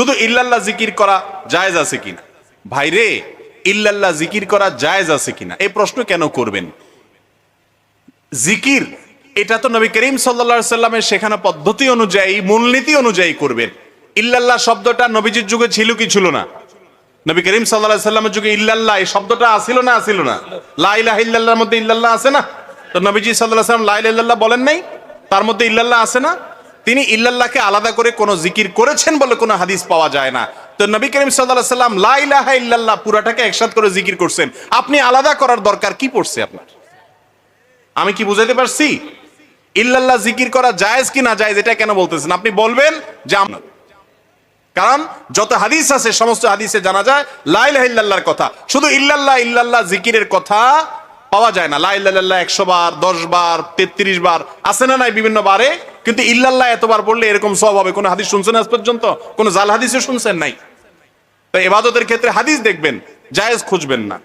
শুধু ইল্লাল্লাহ জিকির করা জায়েজ আছে কিনা? ভাইরে, ইল্লাল্লাহ জিকির করা জায়েজ আছে কিনা এই প্রশ্ন কেন করবেন? জিকির এটা তো নবী করিম সাল্লাল্লাহু আলাইহি সাল্লামের শেখানো পদ্ধতি অনুযায়ী, মূলনীতি অনুযায়ী করবেন। ইল্লাল্লাহ শব্দটা নবীজির যুগে ছিল কি ছিল না? নবী করিম সাল্লাল্লাহু আলাইহি সাল্লামের যুগে ইল্লাল্লাহ এই শব্দটা আছিল না আছিল না? লা ইলাহা ইল্লাল্লাহর মধ্যে ইল্লাল্লাহ আছে না? তো নবীজি সাল্লাল্লাহু আলাইহি সাল্লাম লা ইলাহা ইল্লাল্লাহ বলেন নাই? তার মধ্যে ইল্লাল্লাহ আছে না? তিনি ইল্লাল্লাহকে আলাদা করে কোন জিকির করেছেন বলে কোনো হাদিস পাওয়া যায় না। তো নবী করিম সাল্লাল্লাহু আলাইহি সাল্লাম লা ইলাহা ইল্লাল্লাহ পুরাটাকে একসাথে করে জিকির করছেন, আপনি আলাদা করার দরকার কি পড়ছে আপনার? আমি কি বুঝাইতে পারছি? ইল্লাল্লাহ জিকির করা জায়েজ কি না জায়েজ এটা কেন বলতেছেন? আপনি বলবেন যে কারণ যত হাদিস আছে সমস্ত হাদিসে জানা যায় লা ইলাহা ইল্লাল্লাহর কথা, শুধু ইল্লাল্লাহ ইল্লাল্লাহ জিকিরের কথা পাওয়া যায় না। লা ইলাহা ইল্লাল্লাহ 100 বার, 10 বার, 33 বার আছে না নাই বিভিন্ন বারে, কিন্তু ইল্লাল্লাহ এতবার পড়লে এরকম সওয়াব হবে কোন হাদিস শুনছেন আজ পর্যন্ত? কোন জাল হাদিসে শুনছেন নাই? তো ইবাদতের ক্ষেত্রে হাদিস দেখবেন, জায়েজ খুঁজবেন না।